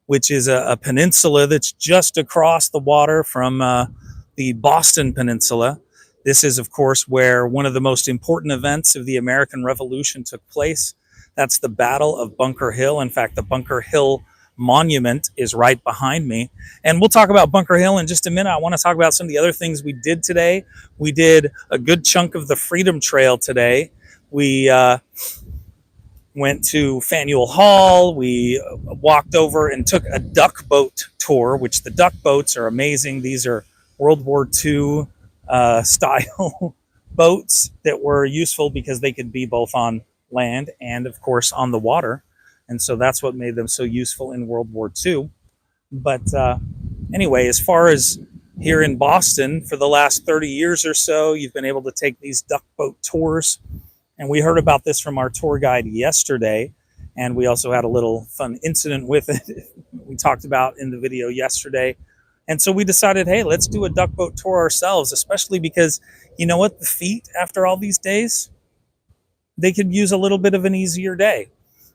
which is a peninsula that's just across the water from the Boston Peninsula. This is, of course, where one of the most important events of the American Revolution took place. That's the Battle of Bunker Hill. In fact, the Bunker Hill Monument is right behind me. And we'll talk about Bunker Hill in just a minute. I want to talk about some of the other things we did today. We did a good chunk of the Freedom Trail today. We went to Faneuil Hall. We walked over and took a duck boat tour, which the duck boats are amazing. These are World War II style boats that were useful because they could be both on land and, of course, on the water. And so that's what made them so useful in World War II. But anyway, as far as here in Boston, for the last 30 years or so, you've been able to take these duck boat tours. And we heard about this from our tour guide yesterday. And we also had a little fun incident with it we talked about in the video yesterday. And so we decided, hey, let's do a duck boat tour ourselves, especially because, you know what, the feet, after all these days, they could use a little bit of an easier day.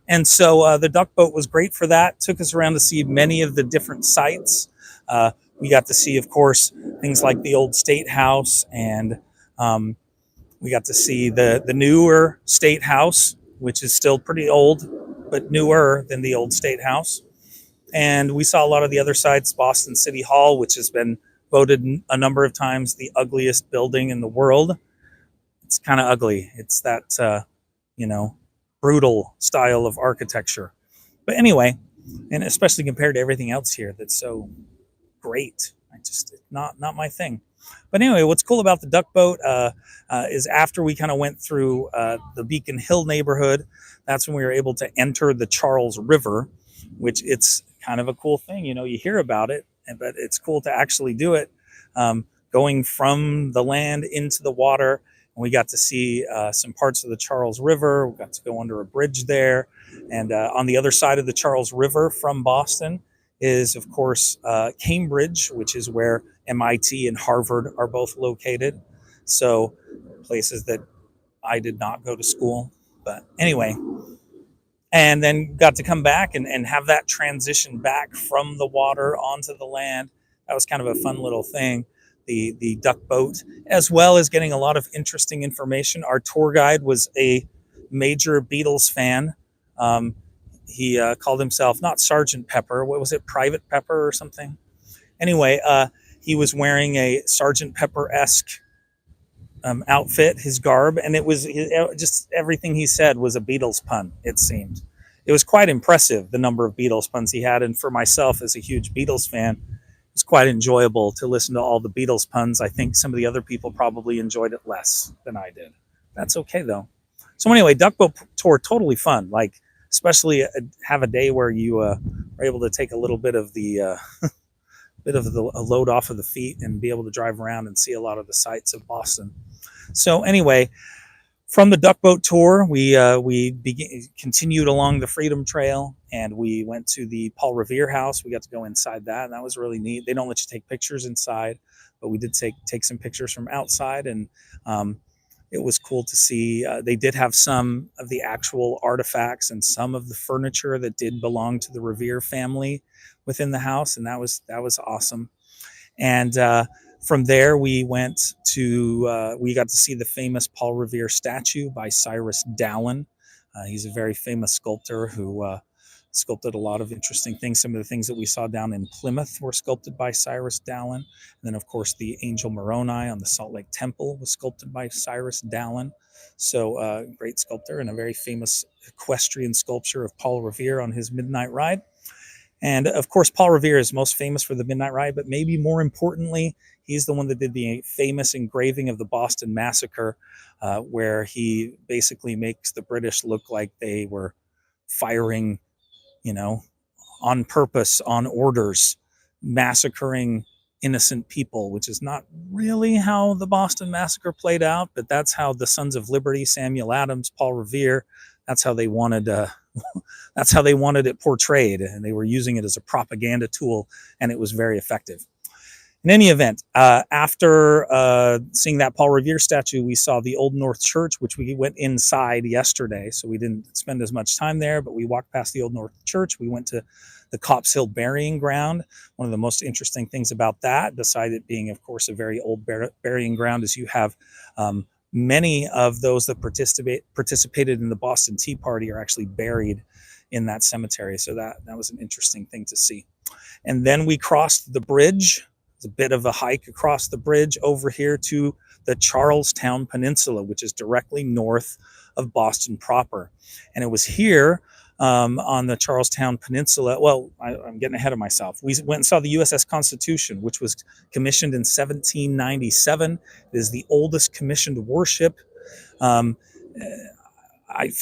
And so the duck boat was great for that. Took us around to see many of the different sites. We got to see, of course, things like the old State House, and we got to see the newer State House, which is still pretty old, but newer than the old State House. And we saw a lot of the other sites, Boston City Hall, which has been voted a number of times the ugliest building in the world. It's kind of ugly. It's that, brutal style of architecture. But anyway, and especially compared to everything else here that's so great. It's not my thing. But anyway, what's cool about the duck boat is after we kind of went through the Beacon Hill neighborhood, that's when we were able to enter the Charles River, which it's kind of a cool thing. You hear about it, but it's cool to actually do it, going from the land into the water. And we got to see some parts of the Charles River. We got to go under a bridge there. And on the other side of the Charles River from Boston is, of course, Cambridge, which is where MIT and Harvard are both located. So places that I did not go to school. But anyway, and then got to come back and have that transition back from the water onto the land. That was kind of a fun little thing, the duck boat, as well as getting a lot of interesting information. Our tour guide was a major Beatles fan. He called himself not Sergeant Pepper. What was it? Private Pepper or something? Anyway, he was wearing a Sergeant Pepper-esque outfit, his garb, and it was just everything he said was a Beatles pun, it seemed. It was quite impressive, the number of Beatles puns he had, and for myself as a huge Beatles fan, it was quite enjoyable to listen to all the Beatles puns. I think some of the other people probably enjoyed it less than I did. That's okay, though. So anyway, duck boat tour, totally fun. Like, especially have a day where you are able to take a little bit of the a load off of the feet and be able to drive around and see a lot of the sights of Boston. So anyway, from the duck boat tour, we continued along the Freedom Trail, and we went to the Paul Revere house. We got to go inside that, and that was really neat. They don't let you take pictures inside, but we did take some pictures from outside, and it was cool to see. They did have some of the actual artifacts and some of the furniture that did belong to the Revere family within the house, and that was awesome. And from there, we got to see the famous Paul Revere statue by Cyrus Dallin. He's a very famous sculptor who sculpted a lot of interesting things. Some of the things that we saw down in Plymouth were sculpted by Cyrus Dallin. And then, of course, the Angel Moroni on the Salt Lake Temple was sculpted by Cyrus Dallin. So great sculptor, and a very famous equestrian sculpture of Paul Revere on his Midnight Ride. And of course, Paul Revere is most famous for the Midnight Ride, but maybe more importantly, he's the one that did the famous engraving of the Boston Massacre, where he basically makes the British look like they were firing, on purpose, on orders, massacring innocent people, which is not really how the Boston Massacre played out, but that's how the Sons of Liberty, Samuel Adams, Paul Revere, that's how they wanted it portrayed, and they were using it as a propaganda tool, and it was very effective. In any event, after seeing that Paul Revere statue, we saw the Old North Church, which we went inside yesterday, so we didn't spend as much time there, but we walked past the Old North Church. We went to the Copp's Hill Burying Ground. One of the most interesting things about that, beside it being, of course, a very old burying ground, is you have many of those that participated in the Boston Tea Party are actually buried in that cemetery. So that was an interesting thing to see. And then we crossed the bridge. It's a bit of a hike across the bridge over here to the Charlestown Peninsula, which is directly north of Boston proper. And it was here on the Charlestown Peninsula. Well, I'm getting ahead of myself. We went and saw the USS Constitution, which was commissioned in 1797. It is the oldest commissioned warship, for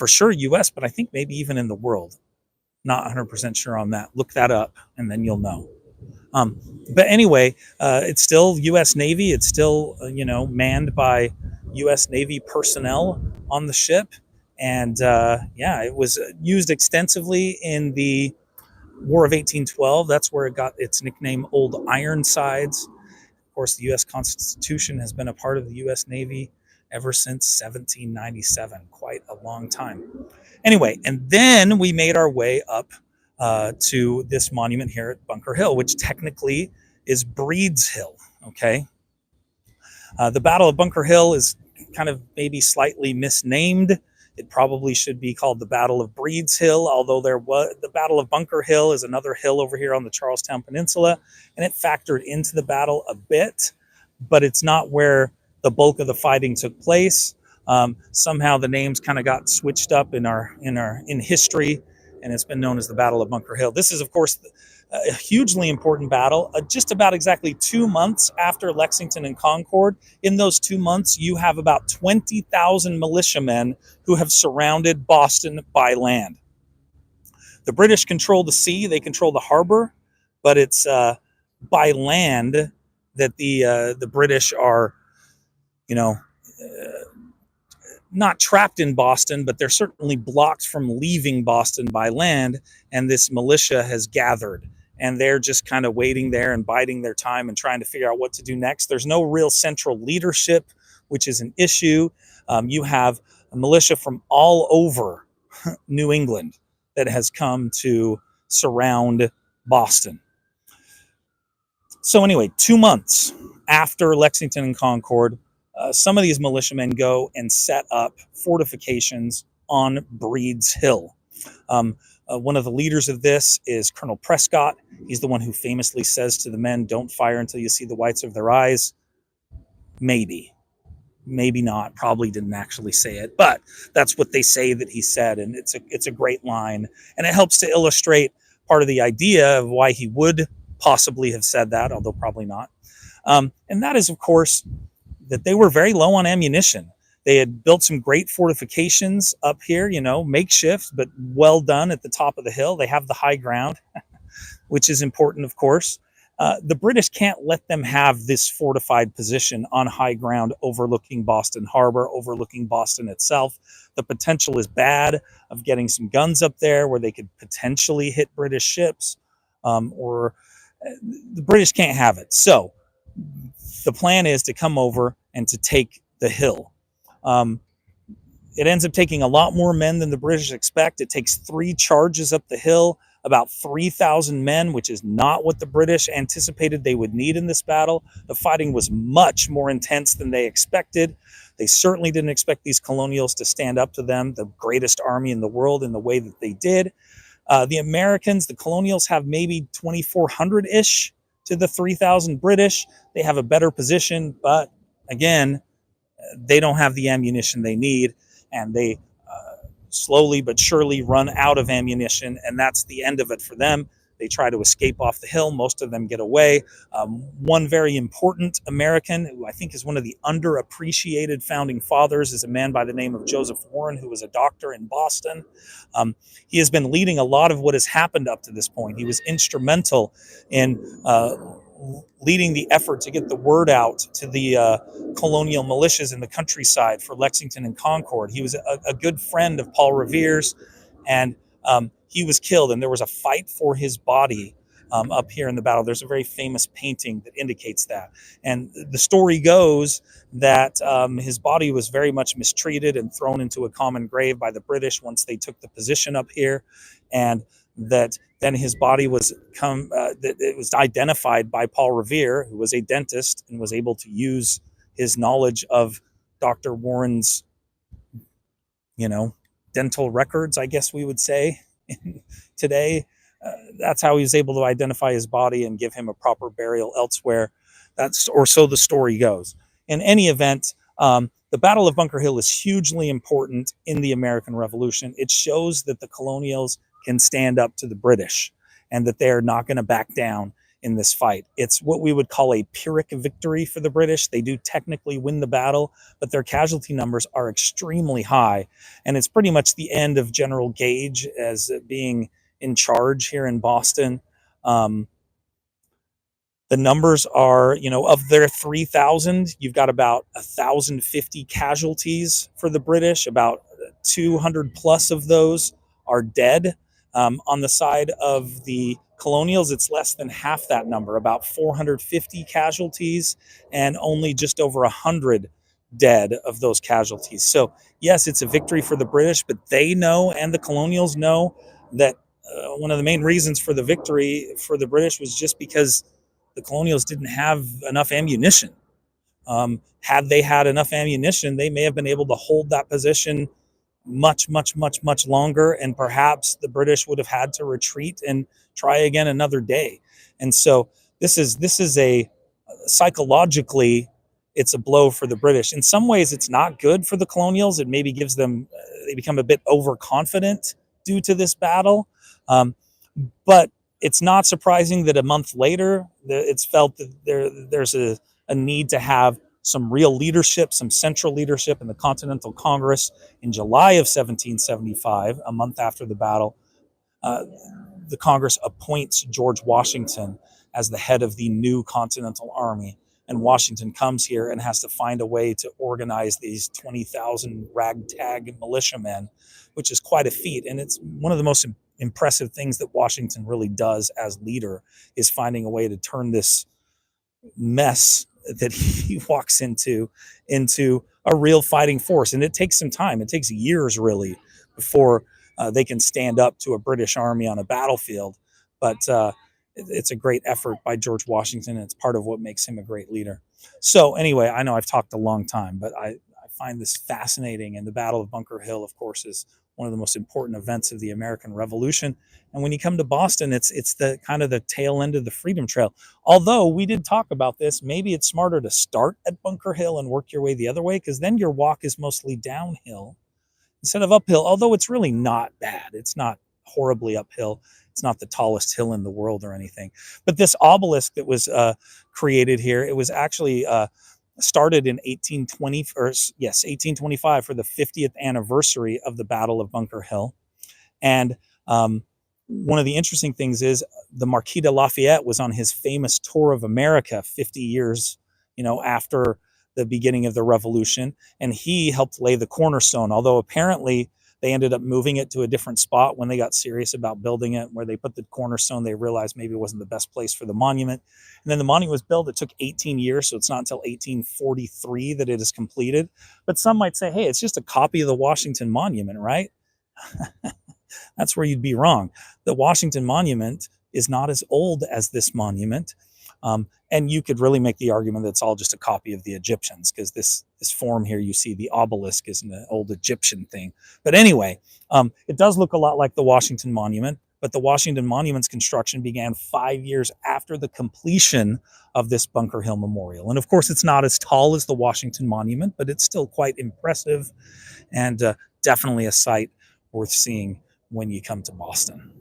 sure US, but I think maybe even in the world. Not 100% sure on that. Look that up, and then you'll know. But anyway, it's still U.S. Navy. It's still, manned by U.S. Navy personnel on the ship. And it was used extensively in the War of 1812. That's where it got its nickname, Old Ironsides. Of course, the U.S. Constitution has been a part of the U.S. Navy ever since 1797. Quite a long time. Anyway, and then we made our way up to this monument here at Bunker Hill, which technically is Breed's Hill. Okay. The Battle of Bunker Hill is kind of maybe slightly misnamed. It probably should be called the Battle of Breed's Hill, although the Battle of Bunker Hill is another hill over here on the Charlestown Peninsula, and it factored into the battle a bit, but it's not where the bulk of the fighting took place. Somehow the names kind of got switched up in history, and it's been known as the Battle of Bunker Hill. This is, of course, a hugely important battle. Just about exactly 2 months after Lexington and Concord. In those 2 months, you have about 20,000 militiamen who have surrounded Boston by land. The British control the sea; they control the harbor, but it's by land that the British are, not trapped in Boston, but they're certainly blocked from leaving Boston by land. And this militia has gathered, and they're just kind of waiting there and biding their time and trying to figure out what to do next. There's no real central leadership, which is an issue. You have a militia from all over New England that has come to surround Boston. So anyway, 2 months after Lexington and Concord, some of these militiamen go and set up fortifications on Breed's Hill. One of the leaders of this is Colonel Prescott. He's the one who famously says to the men, "Don't fire until you see the whites of their eyes." Maybe not. Probably didn't actually say it, but that's what they say that he said, and it's a great line, and it helps to illustrate part of the idea of why he would possibly have said that, although probably not. And that is, of course, that they were very low on ammunition. They had built some great fortifications up here, makeshift, but well done at the top of the hill. They have the high ground, which is important, of course. The British can't let them have this fortified position on high ground overlooking Boston Harbor, overlooking Boston itself. The potential is bad of getting some guns up there where they could potentially hit British ships, or the British can't have it. So the plan is to come over and to take the hill. It ends up taking a lot more men than the British expect. It takes 3 charges up the hill, about 3,000 men, which is not what the British anticipated they would need in this battle. The fighting was much more intense than they expected. They certainly didn't expect these colonials to stand up to them, the greatest army in the world, in the way that they did. The Americans, the colonials, have maybe 2,400-ish to the 3,000 British. They have a better position, but again, they don't have the ammunition they need, and they slowly but surely run out of ammunition, and that's the end of it for them. They try to escape off the hill. Most of them get away. One very important American, who I think is one of the underappreciated founding fathers, is a man by the name of Joseph Warren, who was a doctor in Boston. He has been leading a lot of what has happened up to this point. He was instrumental in leading the effort to get the word out to the colonial militias in the countryside for Lexington and Concord. He was a good friend of Paul Revere's, and he was killed, and there was a fight for his body up here in the battle. There's a very famous painting that indicates that. And the story goes that his body was very much mistreated and thrown into a common grave by the British once they took the position up here. And that then his body was that it was identified by Paul Revere, who was a dentist and was able to use his knowledge of Dr. Warren's, you know, dental records, I guess we would say today. That's how he was able to identify his body and give him a proper burial elsewhere. That's, or so the story goes. In any event, the Battle of Bunker Hill is hugely important in the American Revolution. It shows that the colonials can stand up to the British and that they're not going to back down in this fight. It's what we would call a Pyrrhic victory for the British. They do technically win the battle, but their casualty numbers are extremely high. And it's pretty much the end of General Gage as being in charge here in Boston. The numbers are, you know, of their 3,000, you've got about 1,050 casualties for the British. About 200 plus of those are dead. On the side of the colonials, it's less than half that number, about 450 casualties, and only just over 100 dead of those casualties. So, yes, it's a victory for the British, but they know, and the colonials know, that one of the main reasons for the victory for the British was just because the colonials didn't have enough ammunition. Had they had enough ammunition, they may have been able to hold that position much, much, much, much longer, and perhaps the British would have had to retreat and try again another day. And so this is a psychologically, it's a blow for the British. In some ways, it's not good for the colonials. It maybe gives them, they become a bit overconfident due to this battle. But it's not surprising that a month later, it's felt that there's a need to have some real leadership, some central leadership in the Continental Congress. In July of 1775, a month after the battle, the Congress appoints George Washington as the head of the new Continental Army. And Washington comes here and has to find a way to organize these 20,000 ragtag militiamen, which is quite a feat. And it's one of the most impressive things that Washington really does as leader, is finding a way to turn this mess that he walks into a real fighting force. And it takes some time. It takes years, really, before they can stand up to a British army on a battlefield. But it's a great effort by George Washington, and it's part of what makes him a great leader. So anyway, I know I've talked a long time, but I find this fascinating. And the Battle of Bunker Hill, of course, is one of the most important events of the American Revolution. And when you come to Boston, it's the kind of the tail end of the Freedom Trail. Although we did talk about this, maybe it's smarter to start at Bunker Hill and work your way the other way, because then your walk is mostly downhill instead of uphill. Although it's really not bad. It's not horribly uphill. It's not the tallest hill in the world or anything. But this obelisk that was created here, it was actually started in 1825 for the 50th anniversary of the Battle of Bunker Hill. And one of the interesting things is the Marquis de Lafayette was on his famous tour of America 50 years, after the beginning of the Revolution, and he helped lay the cornerstone. Although apparently they ended up moving it to a different spot when they got serious about building it. Where they put the cornerstone, they realized maybe it wasn't the best place for the monument. And then the monument was built. It took 18 years, so it's not until 1843 that it is completed. But some might say, hey, it's just a copy of the Washington Monument, right? That's where you'd be wrong. The Washington Monument is not as old as this monument. And you could really make the argument that it's all just a copy of the Egyptians, because this form here, you see the obelisk is an old Egyptian thing. But anyway, it does look a lot like the Washington Monument, but the Washington Monument's construction began 5 years after the completion of this Bunker Hill Memorial. And of course, it's not as tall as the Washington Monument, but it's still quite impressive, and definitely a sight worth seeing when you come to Boston.